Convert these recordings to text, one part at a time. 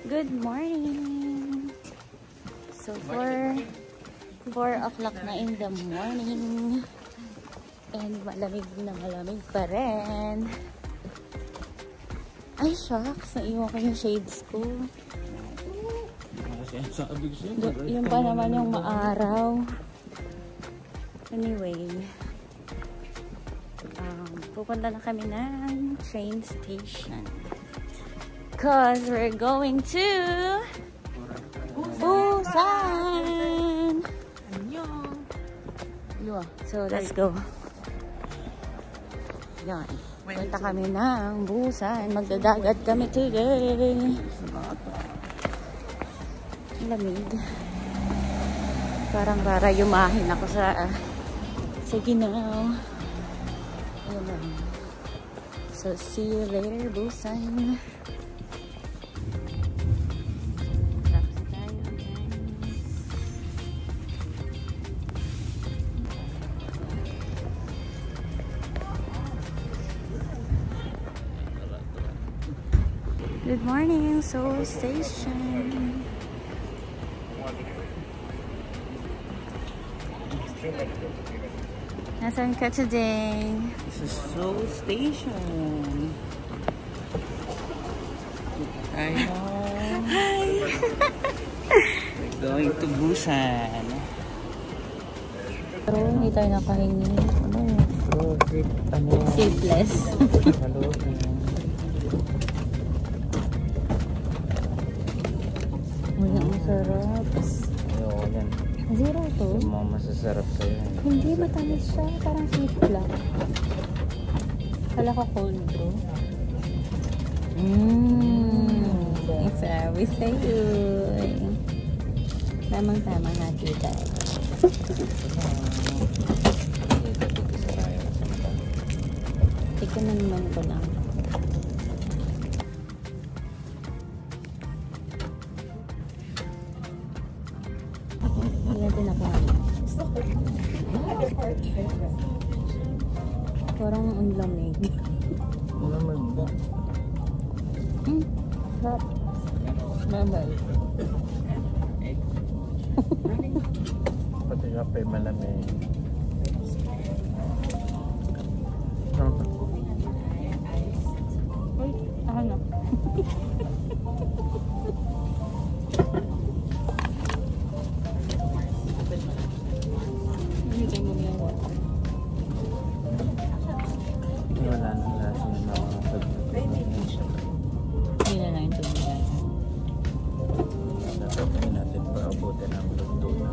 Good morning! So, 4 o'clock na in the morning. And malamig na malamig pa rin. Ay, shucks! Naiwan ko yung shades ko. Yung pa naman yung maaraw. Anyway, pupunta na kami ng train station. Because we're going to Busan! So, let's go. Yan. Punta kami ng Busan. Magdadagat kami today. Lamig. Parang rarayumahin ako sa Ginaw. Ayan lang. So, see you later, Busan. Good morning, Seoul Station. Nasaan ka today? This is Seoul Station. Hi. We're going to Busan. Pero hindi tayo nakahingi. Ano? Sleepless. Hello. Ang sarap. Ayoko yan. Zero to? Yung mga masasarap sa'yo. Hindi, matamis siya. Parang sweet lang. Kala ko cold bro. Sabi sa'yo. Tamang-tama nga kita. Tika naman ko lang. Hindi natin ako. Parang ang lamig. Malamig ba? Sarap. Mabay. Pati siya pa yung malamig. Uy, ano? Hindi mo yung water. Wala nang lasa ng mga Hindi na lang yung tubig. Natapin natin paabutin ang luto na.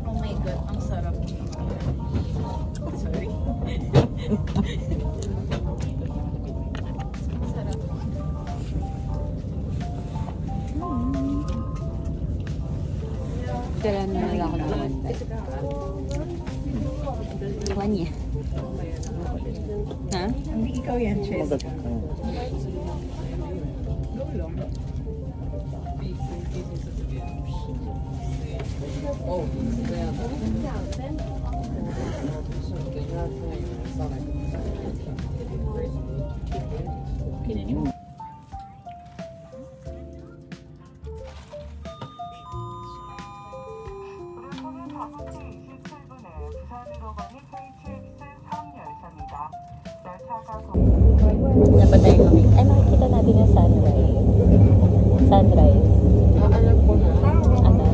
Oh my God, ang sarap. Sorry. Sarap. Kailan na lang ako nakantay. Iwan niya. Ha? Hindi ikaw yan, Chess. Napatay kami. Ay, makikita natin yung sunrise. Sunrise. Alam ko na. Ano?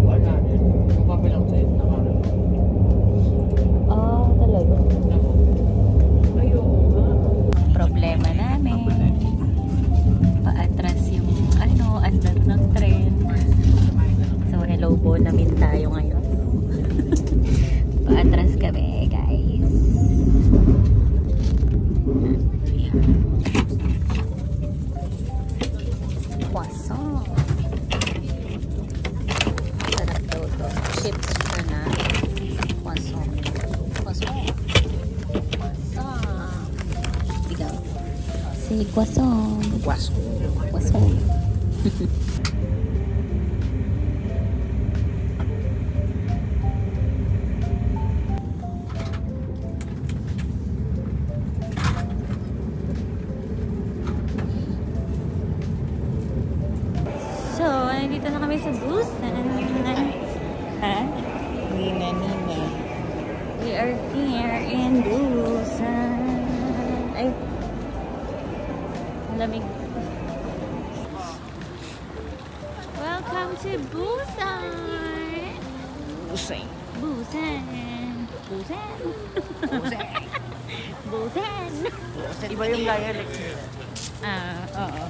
Wala rin. Mapapilang sa'yo na karoon. Oh, talaga. Ayoko nga. Problema namin. Paatras yung andan ng tren. So, hello po namin tayo ngayon. Paatras kami, guys. Croissant. Sarap daw to. Chips siya na. Croissant. Croissant. Croissant. Si croissant. Wasko. Croissant. So, nandito na kami sa Busan. Ha? Nina. We are here in Busan. Ay. Malamig. Welcome to Busan. Busan. Busan. Busan. Busan. Busan. Iba yung dialect nila. Oo.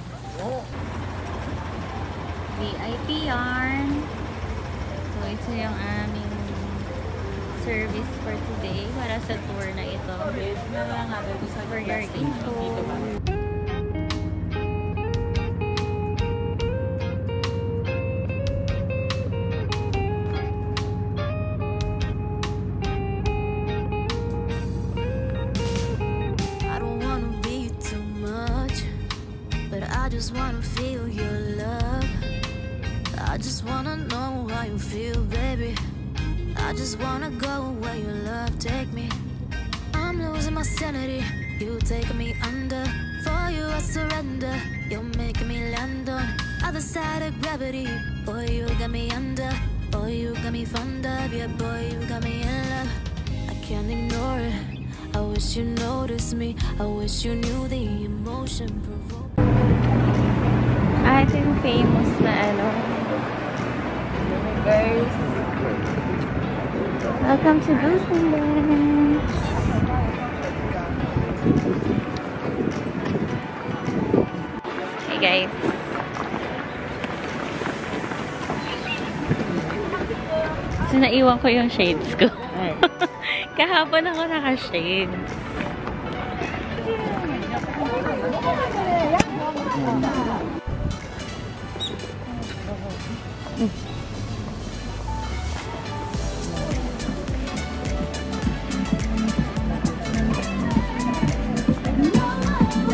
VIP yarn. So, ito yung aming service for today para sa tour na ito. For your info. I don't wanna be too much, but I just wanna feel your love. I just wanna know how you feel, baby. I just wanna go where your love take me. I'm losing my sanity, you taking me under. For you I surrender, you're making me land on other side of gravity. Boy, you got me under. Boy, you got me fond of. Yeah, boy, you got me in love. I can't ignore it. I wish you noticed me. I wish you knew the emotion provoked. Ito yung famous na ano. Guys. Welcome to Busan. Hey guys. So, naiwan ko yung shades ko. Kahapon ako naka-shade.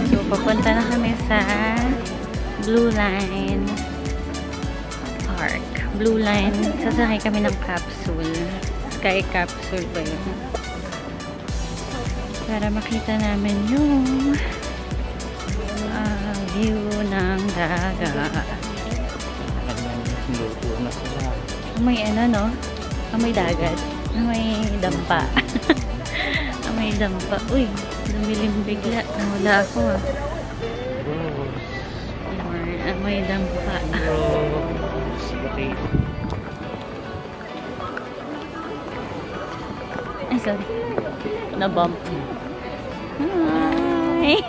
So, papunta na kami sa Blue Line Park. Blue Line. Sasakay kami ng capsule. Sky capsule ba yun? Para makita namin yung view ng dagat. Luto na sila. May ano, no? May dagat. May dampa. May dampa. Uy, lumilim bigla. Nawala ako, ah. May dampa. Okay. Ay, sorry. Na-bump. Hi!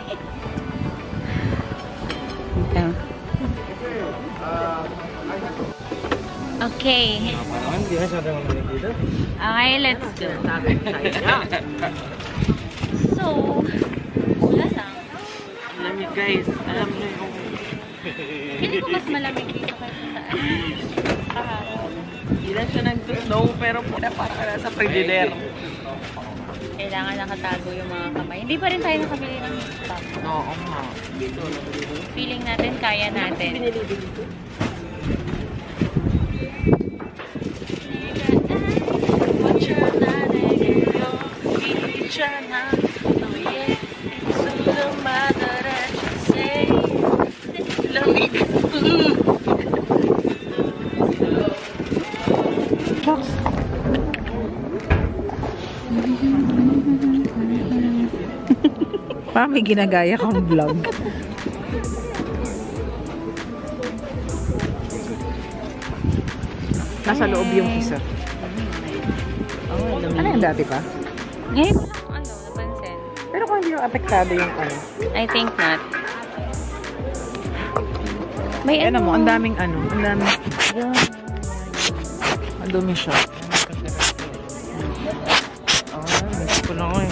Okay. Okay, let's go. So, wala lang. Malamig guys. Alam nyo yung... Hindi ko mas malamig dito kaysa saan. Hindi lang siya nag-snow pero muna parang nasa frigidaire. Kailangan nakatago yung mga kamay. Hindi pa rin tayo nakabili ng stock. Oo nga. Feeling natin, kaya natin. Pa, may ginagaya kang vlog. Nasa loob yung isa. Oh, Ano yung dati pa? ngayon ko lang napansin. Pero kung hindi yung apektado yung ano. I think not. May Ano mo, ang daming ano. Ang daming... Ang dumi siya. Miss ko lang eh.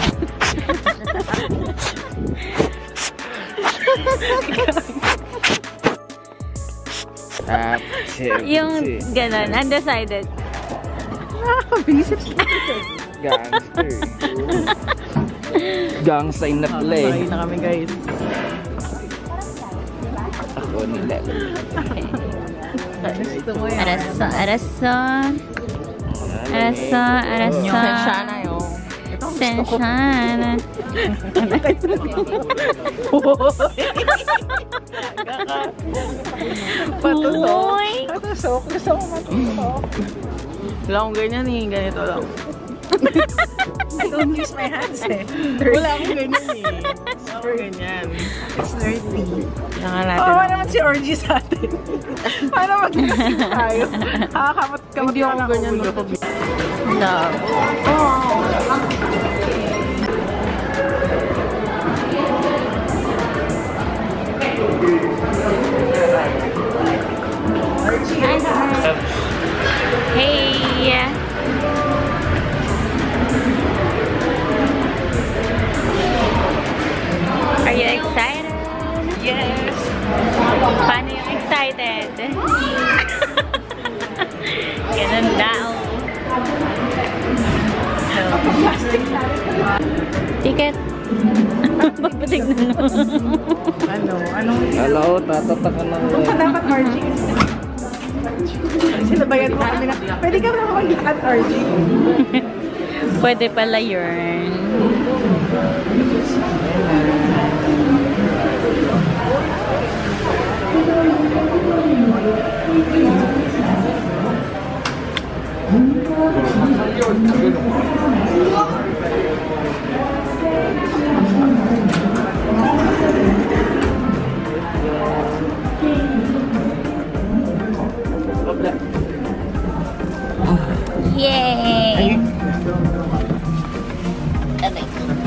Yung ganon, undecided. Binisip. Gangster. Gangsta in the play. Bye na kami guys. Ako nila. Araso, araso. Araso, araso. Sensyana yun. Sensyana. Patusok. Uy! Patusok. Gusto ko matusok. Wala akong ganyan eh. Ganito lang. I don't use my hands eh. Wala akong ganyan eh. Wala akong ganyan. It's dirty. Oo naman si Orgy sa atin. Paano mag-nasip tayo? Kakakamot-kamot Hindi ako ganyan. Love. Hey! Are you excited? Yes! Paano yung excited? Ganun daw. Ticket. Pagpatignan mo. Anong Hello, tatatakan ng dapat RG? Sinabayan mo kami na, pwede ka na mag-lahat RG. Pwede pala yun. Yay!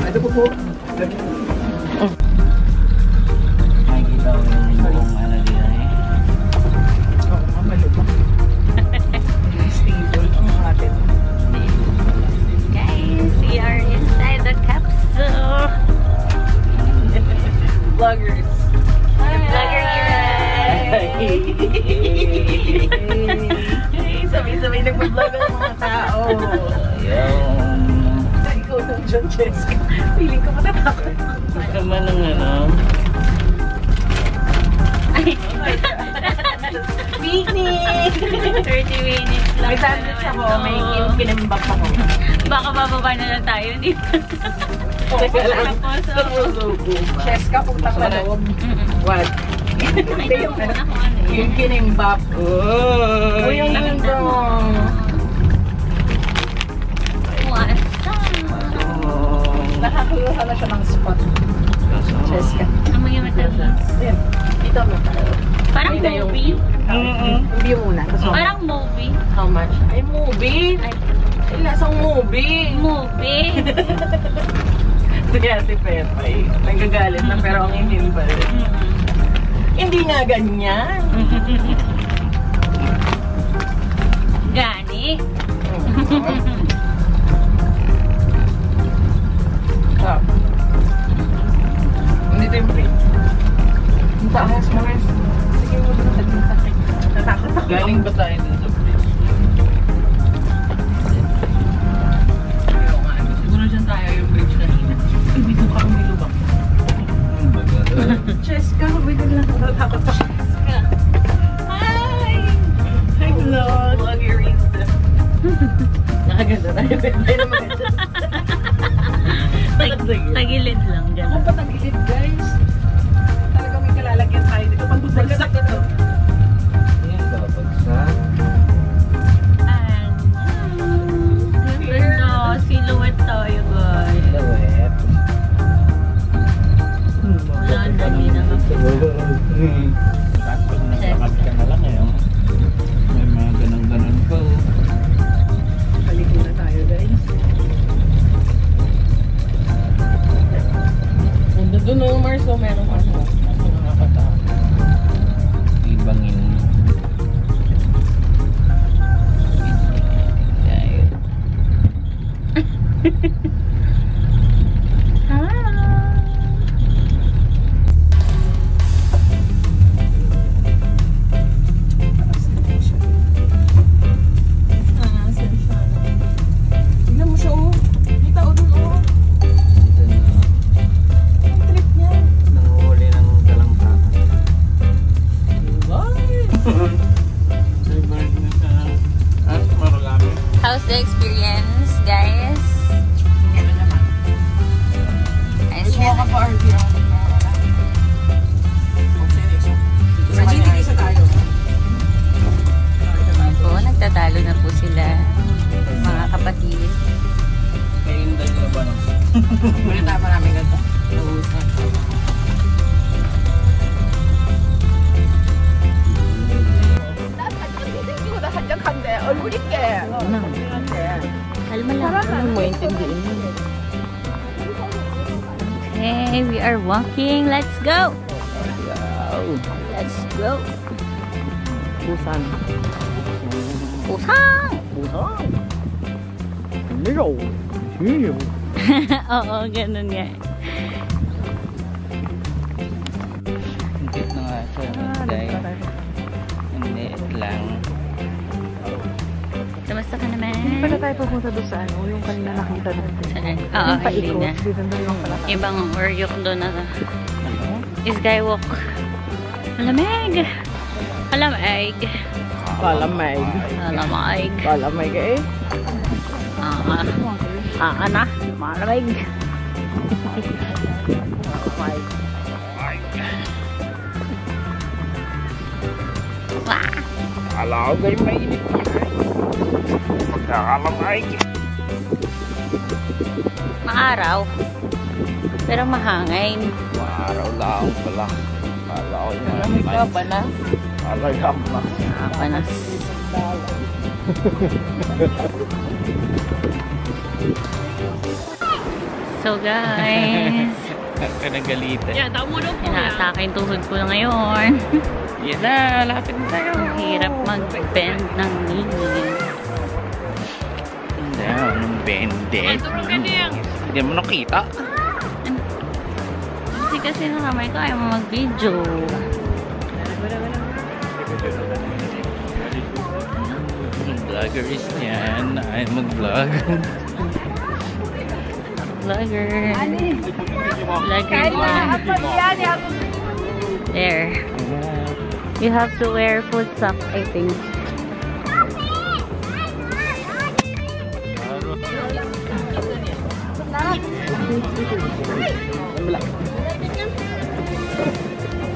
Ito po. Makikita ko yung buong ano dito eh. Oo, mamalubak. Stable ang atin. Guys, we are inside the capsule. Vloggers. Vlogger Sabay-sabay nagpa-vlog ang mga tao. Yung... Ikaw ng John Jessica. Feeling ko matatakot. Naman ng ano... Picnic! 30 minutes lang. May sandwich ako, may kinimbap ako. Baka bababa na lang tayo dito. Okay ka lang. Tapos, Jessica, punta ka na loob. What? ay, Yung muna kung ano yun. yung kinimbap. Oh! Yung mundo. Wasa. Nakakuha na siya ng spot. Jessica. Ang mga matamis. Ayan. Dito mo. Parang Ito yung- movie. Hindi muna. Tapos Parang movie. how much? Ay, movie! Ay, Ay, lasang movie! movie. Sige, si Pepe. Nagagalit na pero ang hindi pa rin. Hindi nga ganyan. Gani. Stop. Nandito yung plate. Ang taas, Mars. Sige, huwag na natin. Natakot ako. Galing ba tayo dun sa bridge? Siguro dyan tayo yung bridge kanina. Hindi ko ka umilubak. Jessica, bigyan lang. Natakot ako. Hi! Hi, vlog. Vloggerista. Nakaganda tayo. Pwede naman. Tagilid lang. Ako Gano'n. pa tagilid, guys. Talagang may kalalagyan tayo dito. Pag bubagsak ito. Yan, babagsak. Ganda. Silhouette tayo, guys. Lawet. Wala na, hindi naman. Tapos nasakad ka na lang eh. Oh. May mga ganun-ganun pa oh. Paliko na tayo, guys. Doon o, Marso, merong ano. Ano nakakatawa. Ibangin. Dahil. Tignan mo siya, oh. May tao doon, oh. Dito na. Ang trip niya. Nanguhuli ng kalangkakan. Bye! Ay, balik na. the experience, guys? Ayos yan. Po, nagtatalo na po sila, mga kapatid. Kayo yung dahil na ba nung? Muna tayo maraming ganito. Kalma lang. Okay, we are walking. Let's go! Let's go! Busan. Pusang! Oo, ganun nga. Higit na nga siya. Guys. Hindi lang. Kamusta ka naman? Hindi pala tayo pupunta doon sa ano, yung kanina nakita natin. Oo, Yung hindi paikot, na. dito na yung pala tayo. Ibang Oryok doon na. Ano? Skywalk. Malamig! Malamig! Palamig. Malamig. Palamig eh. Na. Malamig. Wah! Akala ko ganyan mainit. Pagkakalamay. Maaraw. Pero mahangin. Maaraw lang pala. Akala ko yan. Malamig ka ba na? Alayam na. Panas. So guys, Kanagalitan. inaatake yung tuhod ko na ngayon. Yan na, lapit na tayo. Ang hirap mag-bend ng knee. Down, bended. Hindi mo nakita. Kasi nakamay ko ayaw mo mag-video. Vlogger is yan. Ay, mag-vlog. Vlogger. Vlogger yan. There. You have to wear foot socks, I think.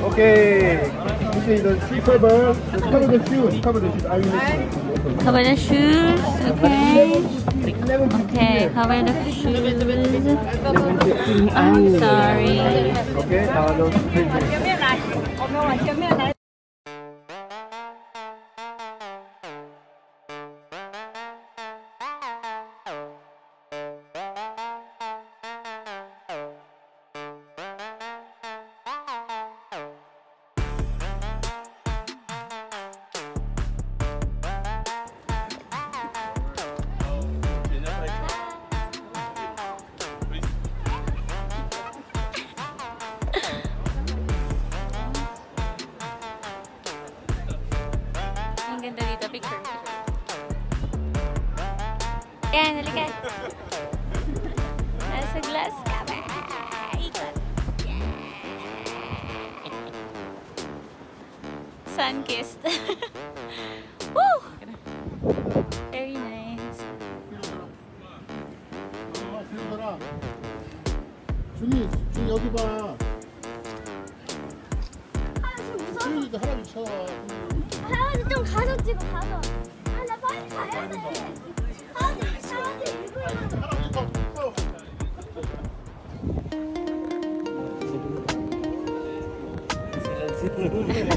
Okay. You see the cover. Cover the shoes. Cover the shoes. Are you listening? Cover the shoes, okay? Okay, cover the shoes. I'm sorry. Okay. Now those fingers. Ang ganda dito, picture. Yan, halika. Nasa glass ka ba? Ikot. Sun-kissed. Woo! Very nice. 준이 여기 봐. 준이도 하나씩 쳐. 할아버지 좀 가서 찍어 가서. 아 나 빨리 가야 돼. 할아버지 일부러. Good.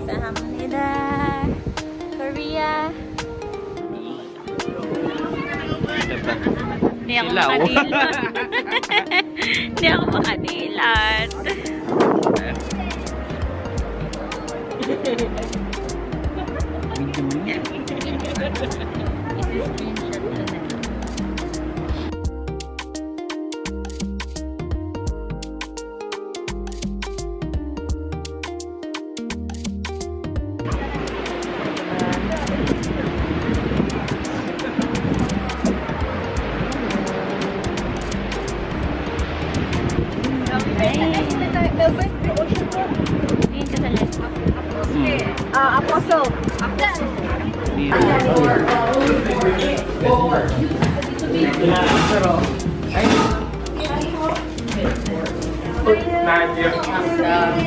Sahamnida. Korea. Hindi ako Silaw. makadilat. Hindi ako makadilat. Tingin ka sa left. Apostle.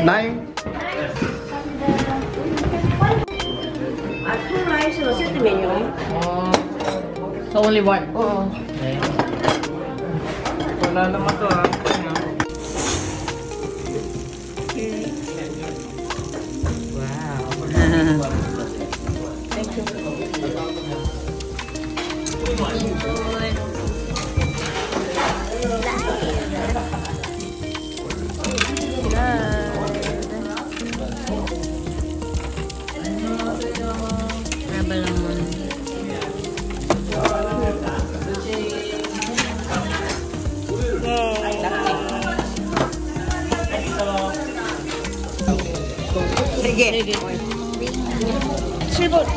Nine. So only one? Oo. Wala naman to ha. Sige. 7번.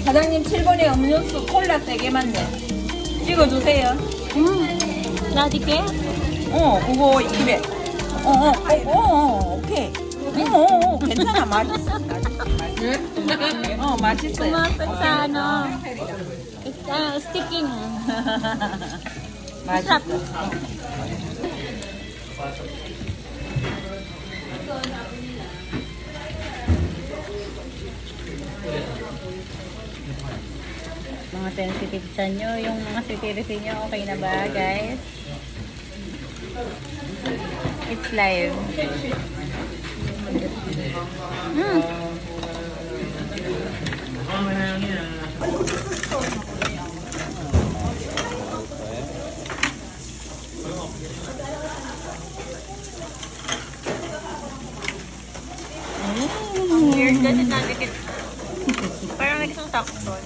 사장님 7번에 음료수 콜라 3개만 내. 찍어주세요. Daddy 그거 입에. 오케이. 괜찮아. 맛있어. 맛있어요. Kumapit sa ano. Sticking. 맛있어. Mga sensitive sa nyo, yung mga security nyo, okay na ba, guys? It's live. Weird kasi nabikit. Parang isang takson.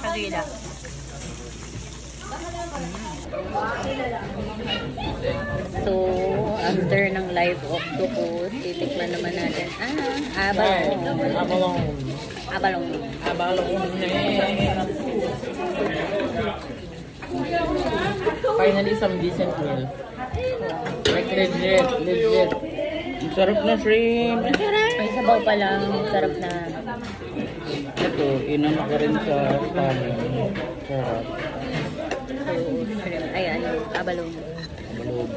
Kagila. So, after ng live octopus, titikman naman natin. Abalong. Finally, some decent meal. Like legit. Ang sarap na shrimp. May sabaw pa lang. Sarap na. Ito, inano ka rin sa kanin. Sarap. So, shrimp. Ay, ano, abalong. Balog.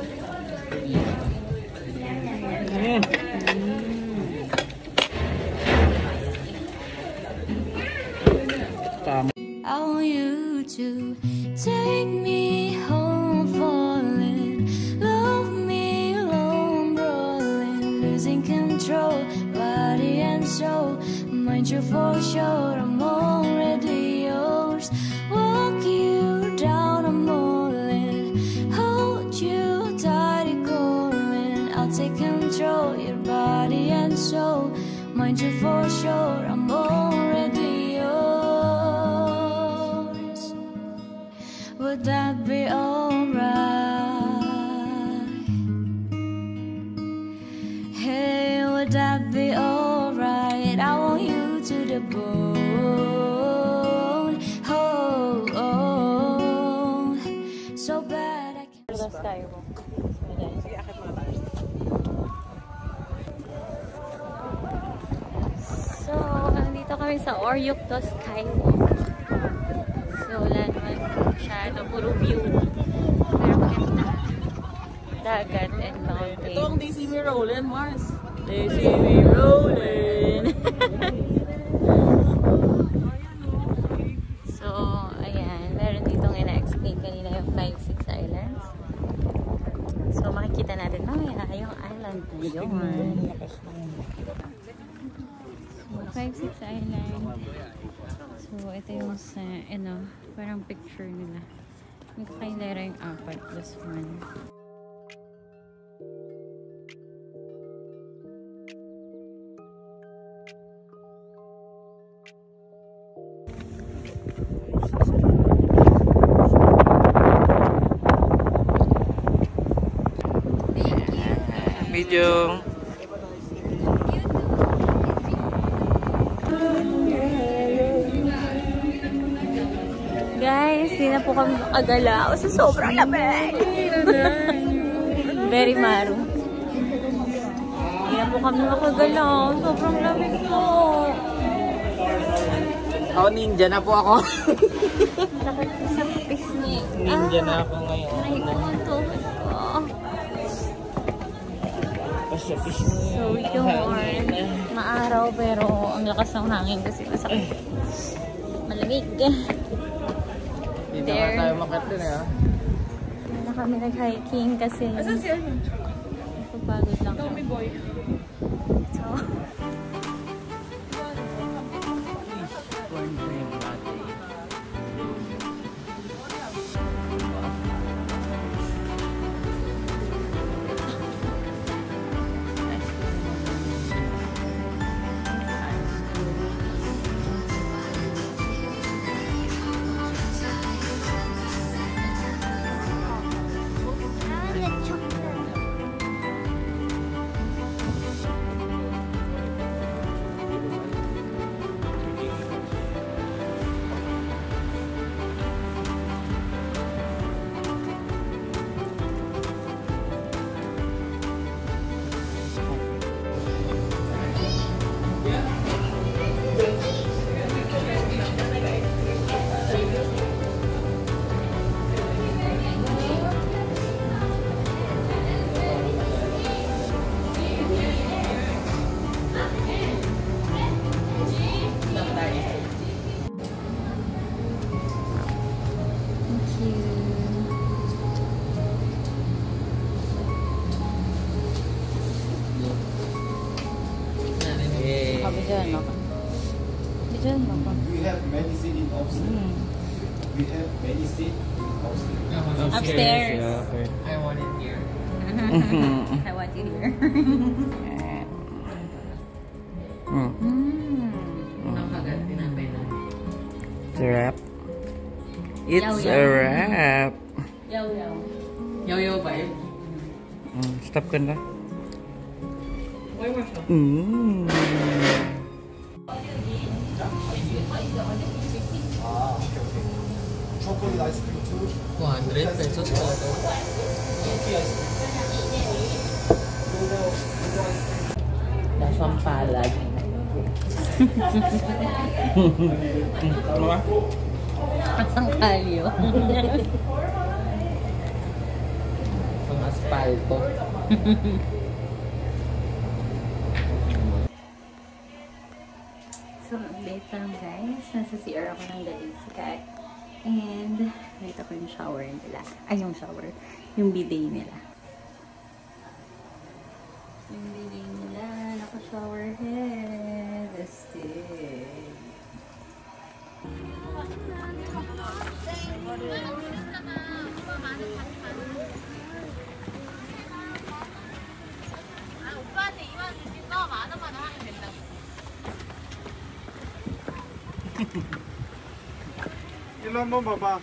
Tama. I want you to take me home, falling, love me long, brawling, losing control, body and soul, mind you for sure, I'm already yours, walk you down, I'm all in, hold you tight, calling, I'll take control, your body and soul, mind you for sure, I'm already yours. Would that be alright? Hey, would that be alright? I want you to the bone. Oh, so bad I can't. So, nandito kami sa Oryucto Skywalk. So, wala naman masyado, puro view. Pero maganda. Dagat and mountains. Ito ang They See Me Rollin', Mars. They See Me Rollin'. So, ayan. Meron ditong ina-explain kanina yung 5-6 islands. So, makikita natin mamaya yung island na yun. 5-6 island. So, ito yung sa, parang picture nila. Yung kakailera yung 4+1. Video. Guys, hindi na na po kami makagalaw sa sobrang lamig. Very maru. Hindi na po kami makagalaw. Sobrang lamig po. Ako ninja na po ako. Sakit po sa pisngi. Ninja na ako ngayon. Ay, kumuntuhan ko. So, yun. Maaraw pero ang lakas ng hangin kasi masakit. Malamig. Dito nga tayo makita na. Hindi na kami nag-hiking kasi pagod lang. So, We have many seats in upstairs. We have many seats upstairs. upstairs. Yeah, okay. I want it here. I want you here. Nakaganti na tayo na. It's a wrap. It's Yaw, a yaw. wrap. Yaw, yaw. Yo-yo vibe. Stop ka na. Why mo siya? Chocolate ice cream too. 200 pesos pala to. Dasang palad. Asang kalyo. Ang aspalto. So, update lang guys. Nasa CR ako ng galing sikat. And, nakita ko yung shower nila. Ay, yung shower. Yung bidet nila. Yung bidet nila. Naka-shower head. Astig. 일로 한번 봐봐.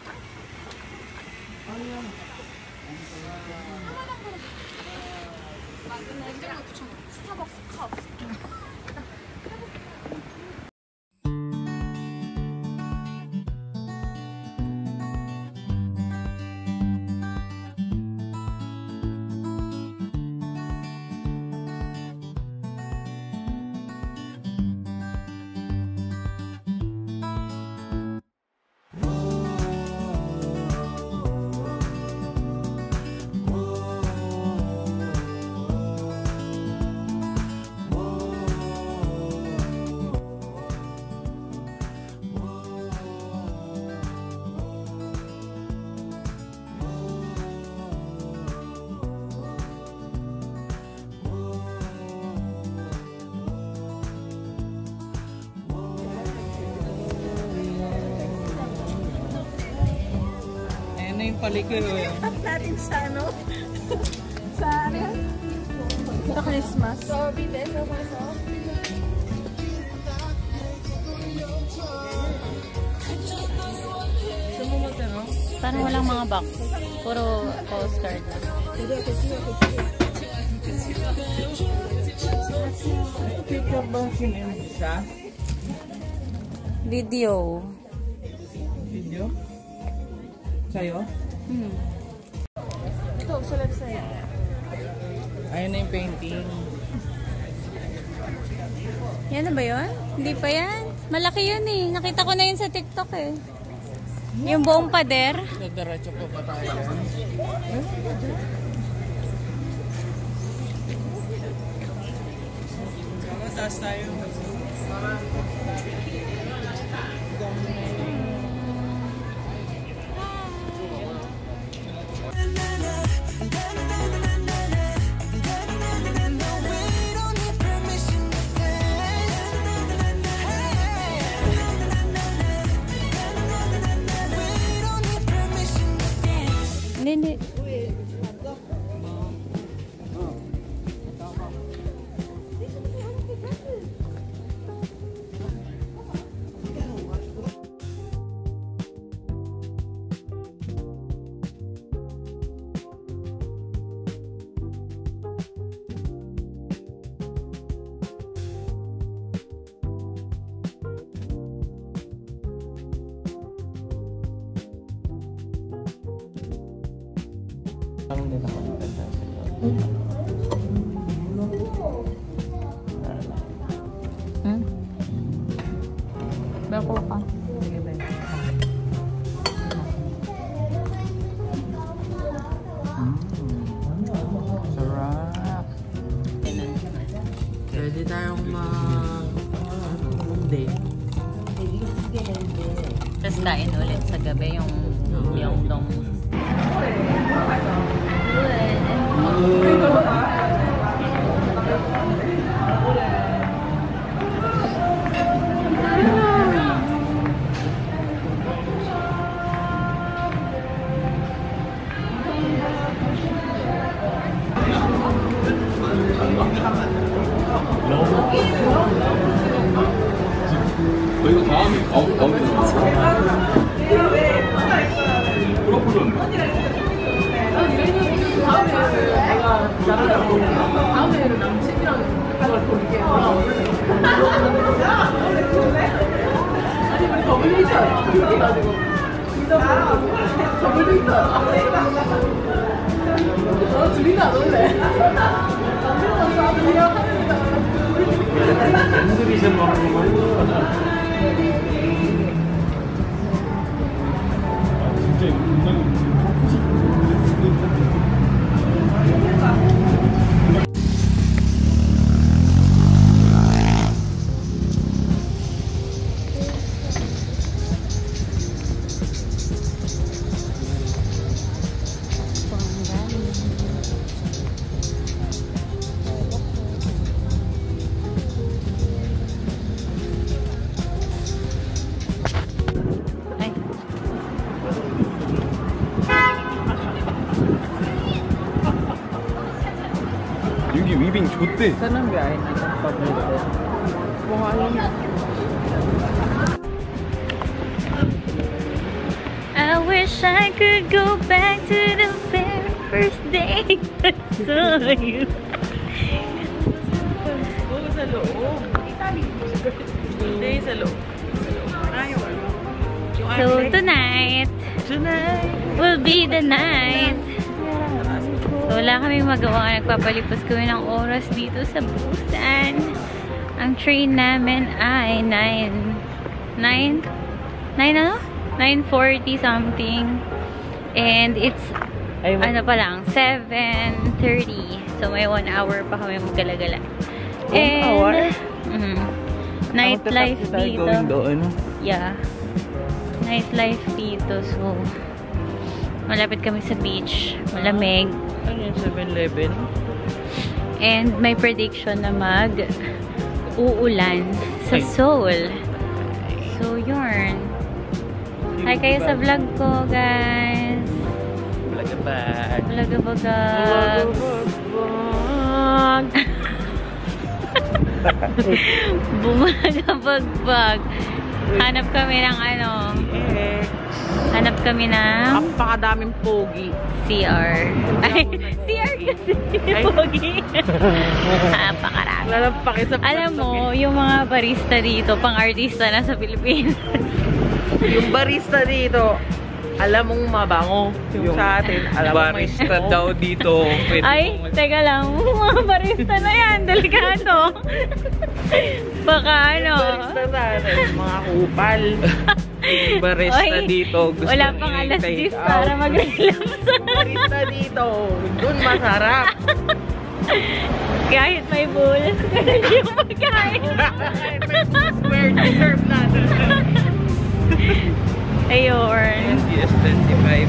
Ano yung palikir o yun? Tap natin sa ano? Sa ano yan? Sa Christmas. Sumumot na, no? Parang walang mga box. Puro postcard lang. Picture ba sinend siya? Video. Video? sa'yo? Ito, sa left side. Ayun na yung painting. Yan na ba yun? Hindi pa yan. Malaki yun eh. Nakita ko na yun sa TikTok eh. Yung buong pader. Diretso po pa tayo. Taas tayo. Hindi. Bako ka. Sarap. Pwede tayong mag-day. Tapos kain ulit sa gabi yung myeongdong. 저희가 다음에 가운데 다음에는 남친이랑 그걸 볼게요. 아니 우리 더블 있잖아. 그래가지고 더블 있잖아. 둘이나 안 올래. 남친이랑 싸우면 하늘이다. 핸드리션 먹는 거 진짜 굉장히 여기 위빙 좋대. Saan ang biyahe natin papunta? I wish I could go back to the very first day I saw you. Oo, sa loob. Hindi, sa loob. Ayaw. So tonight will be the night. So wala kaming magawa. Nagpapalipos kami ng oras dito sa Busan. Ang train namin ay 9:40 something. And it's ano pa lang, 7:30. So may 1 hour pa kami maggalagala. 1 hour? Nightlife dito. Doon. Yeah. Nightlife dito. So malapit kami sa beach. Malamig. Ano yung 7-Eleven? And may prediction na uulan sa Seoul. So yun. Hi kayo sa vlog ko, guys. Vlogabag. Vlogabag. Bumagabagbag. Hanap kami ng ano. Hanap kami ng Napakadaming pogi. CR. Ay, CR kasi. Pogi. Napakarami. Lalampakin sa Alam mo, yung mga barista dito, pang-artista na sa Pilipinas. Yung barista dito, alam mong mabango. Yung sa atin, alam mong may barista smoke. daw dito. Pwede Ay, mong- teka lang. Mga barista na yan. Delikado. Baka ano. Barista sa atin, mga kupal. barista Oy, dito. Gusto wala niya pang yung alas take 10 out. para mag-relapse. Barista dito, dun masarap. Kahit may bulls, ganun yung pagkain. Square deserve natin. Ayun. Yes, 25.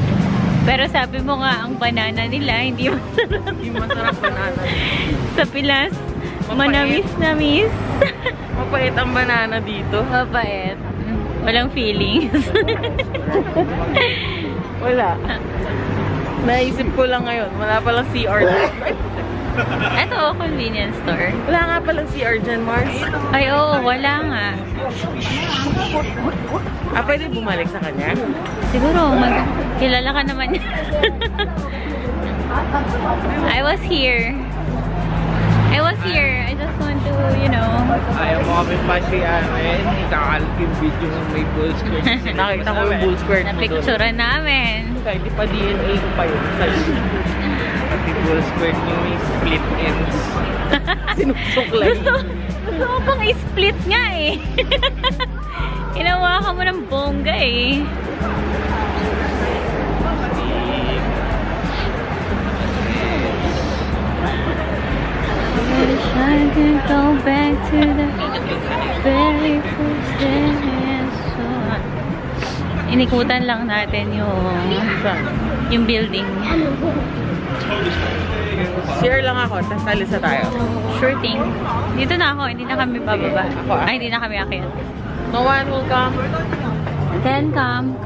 Pero sabi mo nga, ang banana nila, hindi masarap. Yung masarap banana. Sa Pilas, Mapait. manamis-namis. Mapait ang banana dito. Mapait. Walang feelings. Wala. Naisip ko lang ngayon, wala palang CR dyan. Ito, convenience store. Wala nga palang CR dyan, Mars. Ay, oo, wala nga. Pwede bumalik sa kanya? Siguro, kilala ka naman niya. I was here. I just want to, you know. Ayaw mo kami pasiyamin. Ikakalit yung video ng may bull squirt. Nakita ko yung bull squirt mo doon. Napicturean namin. Kahit di pa DNA ko pa yun. Pati bull squirt yung may split ends. Sinusok lang. Gusto mo pang i-split nga eh. Inawa ka mo ng bongga eh. Wish I could go back to the very first day I saw. Inikutan lang natin yung building. CR lang ako, tapos alis na tayo. Sure thing. Dito na ako, hindi na kami bababa. Sige, ako, Ay, hindi na kami akyat. No one will come. Then come.